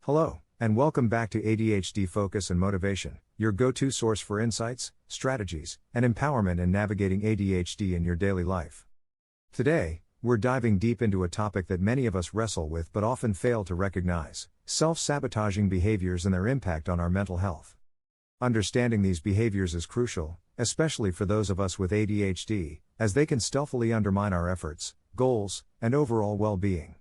Hello, and welcome back to ADHD Focus and Motivation, your go-to source for insights, strategies, and empowerment in navigating ADHD in your daily life. Today, we're diving deep into a topic that many of us wrestle with but often fail to recognize: self-sabotaging behaviors and their impact on our mental health. Understanding these behaviors is crucial, especially for those of us with ADHD, as they can stealthily undermine our efforts, goals, and overall well-being.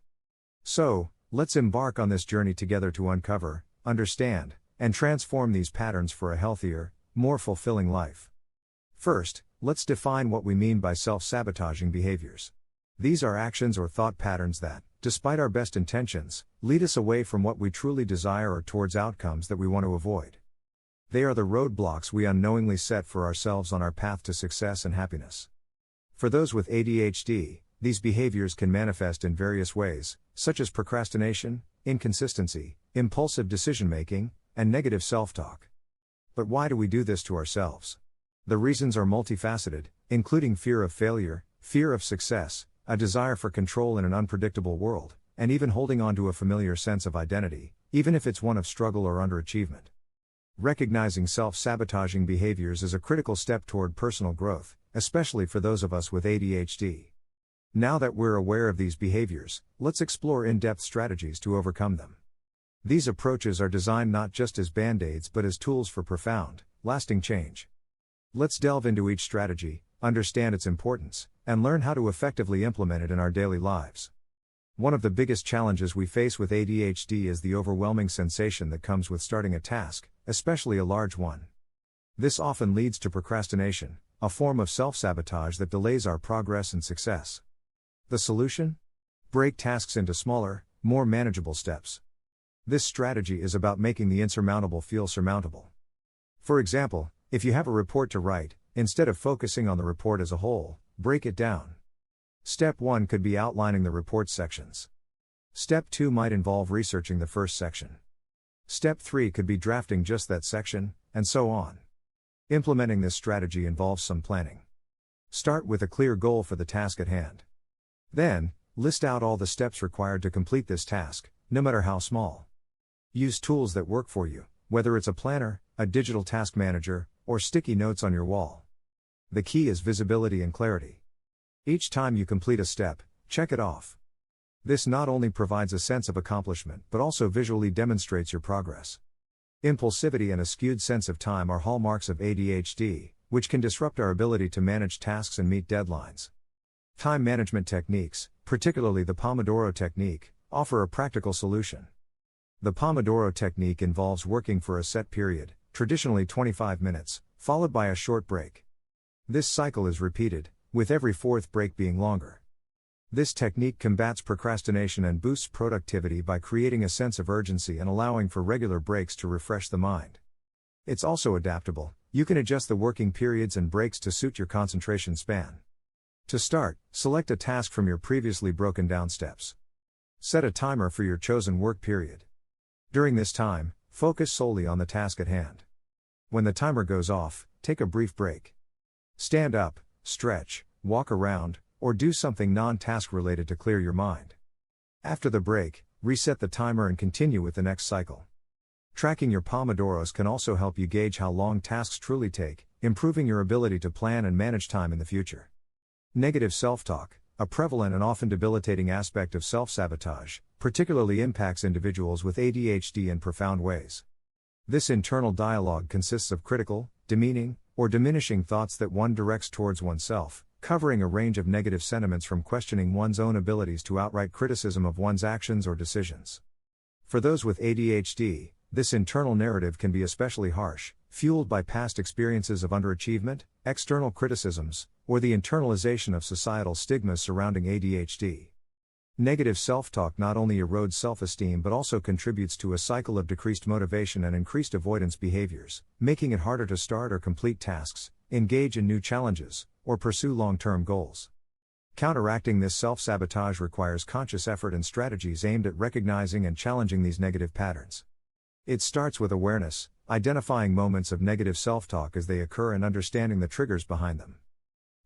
So, let's embark on this journey together to uncover, understand, and transform these patterns for a healthier, more fulfilling life. First, let's define what we mean by self-sabotaging behaviors. These are actions or thought patterns that, despite our best intentions, lead us away from what we truly desire or towards outcomes that we want to avoid. They are the roadblocks we unknowingly set for ourselves on our path to success and happiness. For those with ADHD, these behaviors can manifest in various ways, such as procrastination, inconsistency, impulsive decision-making, and negative self-talk. But why do we do this to ourselves? The reasons are multifaceted, including fear of failure, fear of success, a desire for control in an unpredictable world, and even holding on to a familiar sense of identity, even if it's one of struggle or underachievement. Recognizing self-sabotaging behaviors is a critical step toward personal growth, especially for those of us with ADHD. Now that we're aware of these behaviors, let's explore in-depth strategies to overcome them. These approaches are designed not just as band-aids but as tools for profound, lasting change. Let's delve into each strategy, understand its importance, and learn how to effectively implement it in our daily lives. One of the biggest challenges we face with ADHD is the overwhelming sensation that comes with starting a task, especially a large one. This often leads to procrastination, a form of self-sabotage that delays our progress and success. The solution? Break tasks into smaller, more manageable steps. This strategy is about making the insurmountable feel surmountable. For example, if you have a report to write, instead of focusing on the report as a whole, break it down. Step 1 could be outlining the report sections. Step 2 might involve researching the first section. Step 3 could be drafting just that section, and so on. Implementing this strategy involves some planning. Start with a clear goal for the task at hand. Then, list out all the steps required to complete this task, no matter how small. Use tools that work for you, whether it's a planner, a digital task manager, or sticky notes on your wall. The key is visibility and clarity. Each time you complete a step, check it off. This not only provides a sense of accomplishment but also visually demonstrates your progress. Impulsivity and a skewed sense of time are hallmarks of ADHD, which can disrupt our ability to manage tasks and meet deadlines. Time management techniques, particularly the Pomodoro technique, offer a practical solution. The Pomodoro technique involves working for a set period, traditionally 25 minutes, followed by a short break. This cycle is repeated, with every fourth break being longer. This technique combats procrastination and boosts productivity by creating a sense of urgency and allowing for regular breaks to refresh the mind. It's also adaptable. You can adjust the working periods and breaks to suit your concentration span. To start, select a task from your previously broken down steps. Set a timer for your chosen work period. During this time, focus solely on the task at hand. When the timer goes off, take a brief break. Stand up, stretch, walk around, or do something non-task related to clear your mind. After the break, reset the timer and continue with the next cycle. Tracking your Pomodoros can also help you gauge how long tasks truly take, improving your ability to plan and manage time in the future. Negative self-talk, a prevalent and often debilitating aspect of self-sabotage, particularly impacts individuals with ADHD in profound ways. This internal dialogue consists of critical, demeaning, or diminishing thoughts that one directs towards oneself, covering a range of negative sentiments from questioning one's own abilities to outright criticism of one's actions or decisions. For those with ADHD, this internal narrative can be especially harsh, fueled by past experiences of underachievement, external criticisms, or the internalization of societal stigmas surrounding ADHD. Negative self-talk not only erodes self-esteem but also contributes to a cycle of decreased motivation and increased avoidance behaviors, making it harder to start or complete tasks, engage in new challenges, or pursue long-term goals. Counteracting this self-sabotage requires conscious effort and strategies aimed at recognizing and challenging these negative patterns. It starts with awareness, identifying moments of negative self-talk as they occur and understanding the triggers behind them.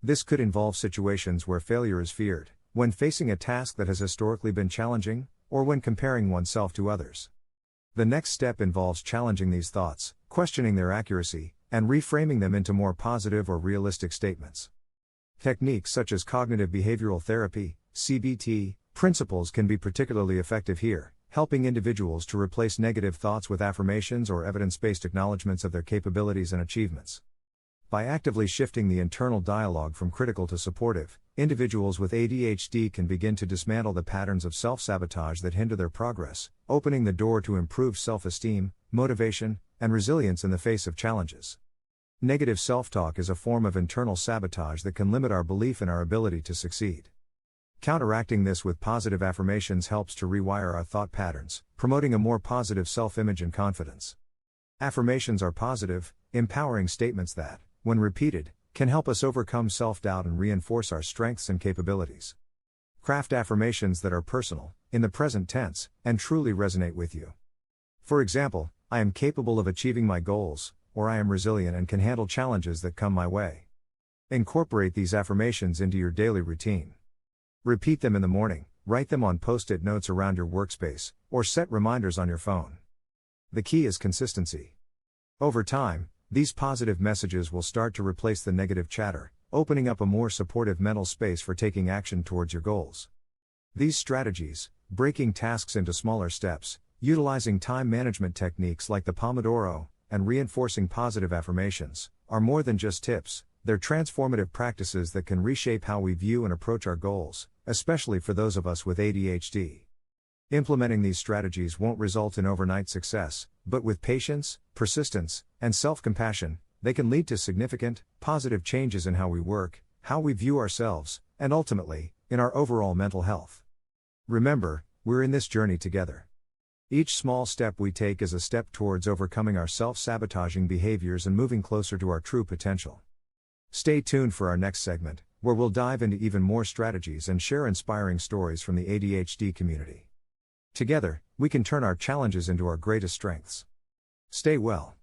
This could involve situations where failure is feared, when facing a task that has historically been challenging, or when comparing oneself to others. The next step involves challenging these thoughts, questioning their accuracy, and reframing them into more positive or realistic statements. Techniques such as cognitive behavioral therapy, CBT, principles can be particularly effective here, helping individuals to replace negative thoughts with affirmations or evidence-based acknowledgments of their capabilities and achievements. By actively shifting the internal dialogue from critical to supportive, individuals with ADHD can begin to dismantle the patterns of self-sabotage that hinder their progress, opening the door to improved self-esteem, motivation, and resilience in the face of challenges. Negative self-talk is a form of internal sabotage that can limit our belief in our ability to succeed. Counteracting this with positive affirmations helps to rewire our thought patterns, promoting a more positive self-image and confidence. Affirmations are positive, empowering statements that, when repeated, can help us overcome self-doubt and reinforce our strengths and capabilities. Craft affirmations that are personal, in the present tense, and truly resonate with you. For example, I am capable of achieving my goals, or I am resilient and can handle challenges that come my way. Incorporate these affirmations into your daily routine. Repeat them in the morning, write them on post-it notes around your workspace, or set reminders on your phone. The key is consistency. Over time, these positive messages will start to replace the negative chatter, opening up a more supportive mental space for taking action towards your goals. These strategies, breaking tasks into smaller steps, utilizing time management techniques like the Pomodoro, and reinforcing positive affirmations, are more than just tips, they're transformative practices that can reshape how we view and approach our goals, especially for those of us with ADHD. Implementing these strategies won't result in overnight success, but with patience, persistence, and self-compassion, they can lead to significant, positive changes in how we work, how we view ourselves, and ultimately, in our overall mental health. Remember, we're in this journey together. Each small step we take is a step towards overcoming our self-sabotaging behaviors and moving closer to our true potential. Stay tuned for our next segment, where we'll dive into even more strategies and share inspiring stories from the ADHD community. Together, we can turn our challenges into our greatest strengths. Stay well.